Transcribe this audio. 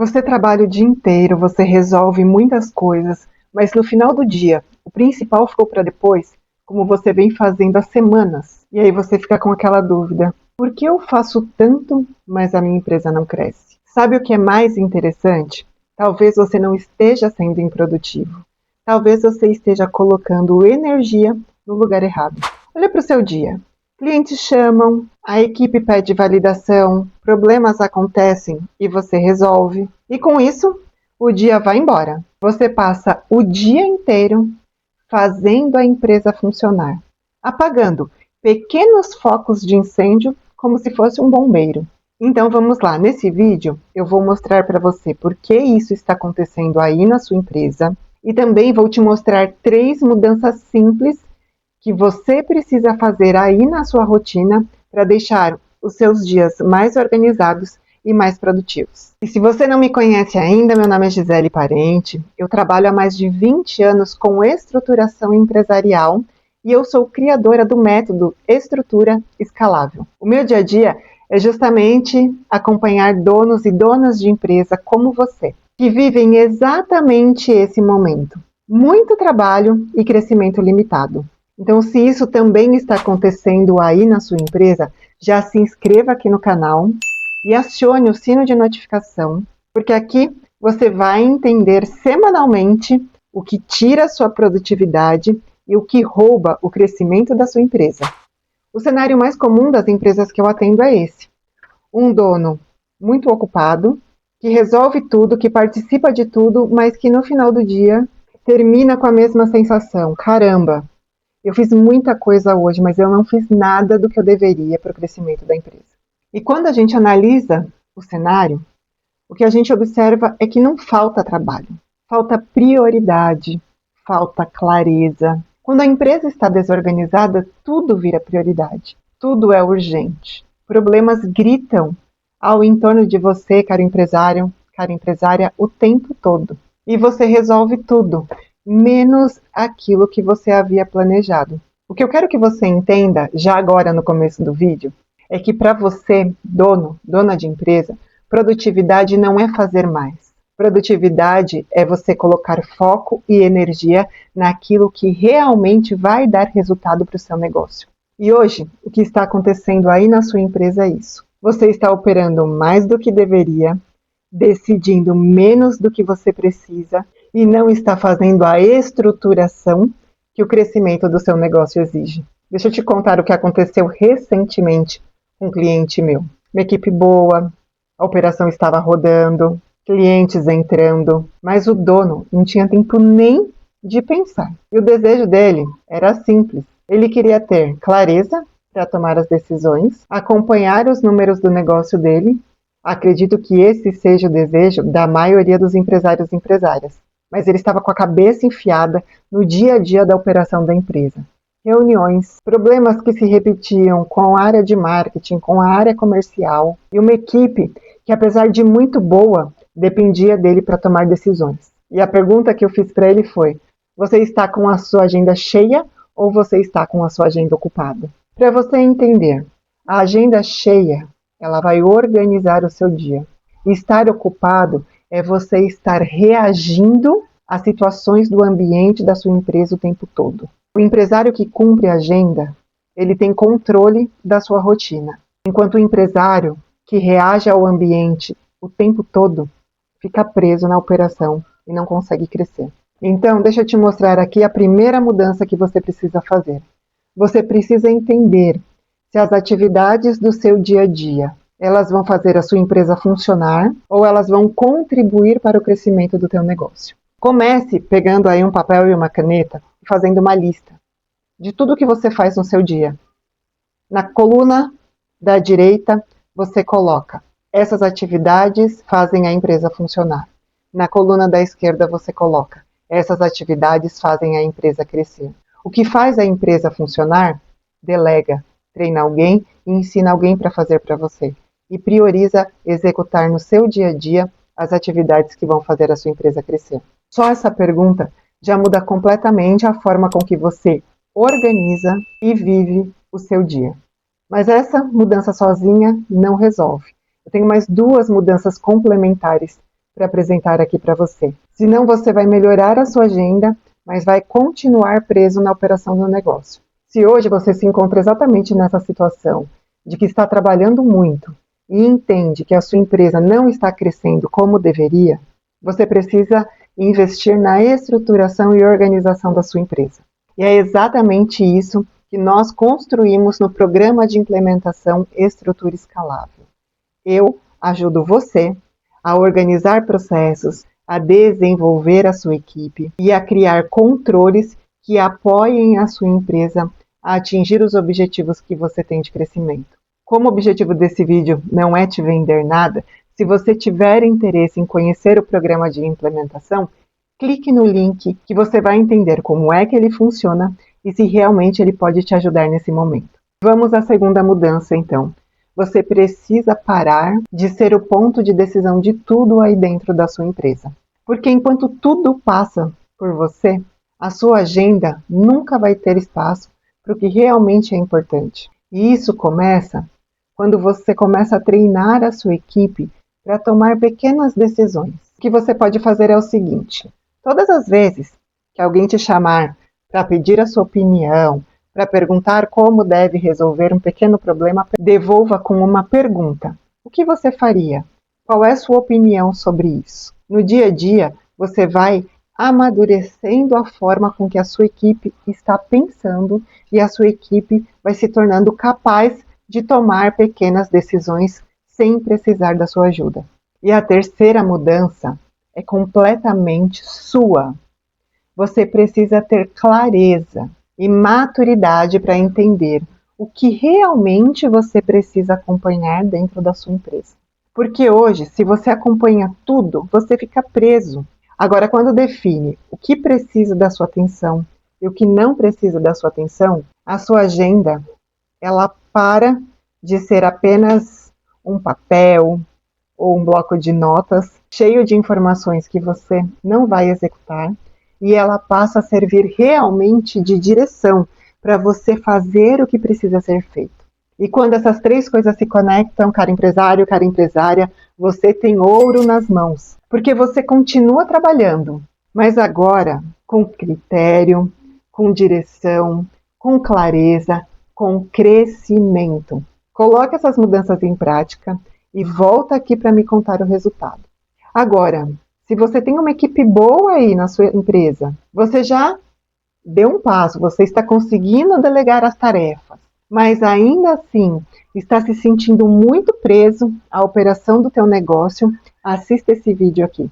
Você trabalha o dia inteiro, você resolve muitas coisas, mas no final do dia, o principal ficou para depois, como você vem fazendo há semanas. E aí você fica com aquela dúvida: por que eu faço tanto, mas a minha empresa não cresce? Sabe o que é mais interessante? Talvez você não esteja sendo improdutivo. Talvez você esteja colocando energia no lugar errado. Olha para o seu dia. Clientes chamam, a equipe pede validação, problemas acontecem e você resolve. E com isso, o dia vai embora. Você passa o dia inteiro fazendo a empresa funcionar, apagando pequenos focos de incêndio como se fosse um bombeiro. Então vamos lá, nesse vídeo eu vou mostrar para você por que isso está acontecendo aí na sua empresa e também vou te mostrar 3 mudanças simples que você precisa fazer aí na sua rotina para deixar os seus dias mais organizados e mais produtivos. E se você não me conhece ainda, meu nome é Gisele Parente, eu trabalho há mais de 20 anos com estruturação empresarial e eu sou criadora do método Estrutura Escalável. O meu dia a dia é justamente acompanhar donos e donas de empresa como você, que vivem exatamente esse momento. Muito trabalho e crescimento limitado. Então, se isso também está acontecendo aí na sua empresa, já se inscreva aqui no canal e acione o sino de notificação, porque aqui você vai entender semanalmente o que tira a sua produtividade e o que rouba o crescimento da sua empresa. O cenário mais comum das empresas que eu atendo é esse: um dono muito ocupado, que resolve tudo, que participa de tudo, mas que no final do dia termina com a mesma sensação: caramba, eu fiz muita coisa hoje, mas eu não fiz nada do que eu deveria para o crescimento da empresa. E quando a gente analisa o cenário, o que a gente observa é que não falta trabalho, falta prioridade, falta clareza. Quando a empresa está desorganizada, tudo vira prioridade, tudo é urgente. Problemas gritam ao entorno de você, caro empresário, cara empresária, o tempo todo. E você resolve tudo, menos aquilo que você havia planejado. O que eu quero que você entenda, já agora no começo do vídeo, é que para você, dono, dona de empresa, produtividade não é fazer mais. Produtividade é você colocar foco e energia naquilo que realmente vai dar resultado para o seu negócio. E hoje, o que está acontecendo aí na sua empresa é isso. Você está operando mais do que deveria, decidindo menos do que você precisa e não está fazendo a estruturação que o crescimento do seu negócio exige. Deixa eu te contar o que aconteceu recentemente com um cliente meu. Uma equipe boa, a operação estava rodando, clientes entrando, mas o dono não tinha tempo nem de pensar. E o desejo dele era simples. Ele queria ter clareza para tomar as decisões, acompanhar os números do negócio dele. Acredito que esse seja o desejo da maioria dos empresários e empresárias. Mas ele estava com a cabeça enfiada no dia a dia da operação da empresa. Reuniões, problemas que se repetiam com a área de marketing, com a área comercial e uma equipe que, apesar de muito boa, dependia dele para tomar decisões. E a pergunta que eu fiz para ele foi: você está com a sua agenda cheia ou você está com a sua agenda ocupada? Para você entender, a agenda cheia, ela vai organizar o seu dia. Estar ocupado é você estar reagindo às situações do ambiente da sua empresa o tempo todo. O empresário que cumpre a agenda, ele tem controle da sua rotina. Enquanto o empresário que reage ao ambiente o tempo todo, fica preso na operação e não consegue crescer. Então, deixa eu te mostrar aqui a primeira mudança que você precisa fazer. Você precisa entender se as atividades do seu dia a dia, elas vão fazer a sua empresa funcionar ou elas vão contribuir para o crescimento do teu negócio. Comece pegando aí um papel e uma caneta e fazendo uma lista de tudo que você faz no seu dia. Na coluna da direita, você coloca: essas atividades fazem a empresa funcionar. Na coluna da esquerda, você coloca: essas atividades fazem a empresa crescer. O que faz a empresa funcionar? Delega, treina alguém e ensina alguém para fazer para você. E prioriza executar no seu dia a dia as atividades que vão fazer a sua empresa crescer. Só essa pergunta já muda completamente a forma com que você organiza e vive o seu dia. Mas essa mudança sozinha não resolve. Eu tenho mais 2 mudanças complementares para apresentar aqui para você. Senão você vai melhorar a sua agenda, mas vai continuar preso na operação do negócio. Se hoje você se encontra exatamente nessa situação, de que está trabalhando muito e entende que a sua empresa não está crescendo como deveria, você precisa investir na estruturação e organização da sua empresa. E é exatamente isso que nós construímos no programa de implementação Estrutura Escalável. Eu ajudo você a organizar processos, a desenvolver a sua equipe e a criar controles que apoiem a sua empresa a atingir os objetivos que você tem de crescimento. Como o objetivo desse vídeo não é te vender nada, se você tiver interesse em conhecer o programa de implementação, clique no link que você vai entender como é que ele funciona e se realmente ele pode te ajudar nesse momento. Vamos à segunda mudança, então. Você precisa parar de ser o ponto de decisão de tudo aí dentro da sua empresa. Porque enquanto tudo passa por você, a sua agenda nunca vai ter espaço para o que realmente é importante. E isso começa quando você começa a treinar a sua equipe para tomar pequenas decisões. O que você pode fazer é o seguinte: todas as vezes que alguém te chamar para pedir a sua opinião, para perguntar como deve resolver um pequeno problema, devolva com uma pergunta. O que você faria? Qual é a sua opinião sobre isso? No dia a dia, você vai amadurecendo a forma com que a sua equipe está pensando e a sua equipe vai se tornando capaz de tomar pequenas decisões sem precisar da sua ajuda. E a terceira mudança é completamente sua. Você precisa ter clareza e maturidade para entender o que realmente você precisa acompanhar dentro da sua empresa. Porque hoje, se você acompanha tudo, você fica preso. Agora, quando define o que precisa da sua atenção e o que não precisa da sua atenção, a sua agenda, ela para de ser apenas um papel ou um bloco de notas cheio de informações que você não vai executar, e ela passa a servir realmente de direção para você fazer o que precisa ser feito. E quando essas três coisas se conectam, cara empresário, cara empresária, você tem ouro nas mãos. Porque você continua trabalhando, mas agora com critério, com direção, com clareza, com crescimento. Coloque essas mudanças em prática e volta aqui para me contar o resultado. Agora, se você tem uma equipe boa aí na sua empresa, você já deu um passo, você está conseguindo delegar as tarefas, mas ainda assim está se sentindo muito preso à operação do teu negócio, assista esse vídeo aqui.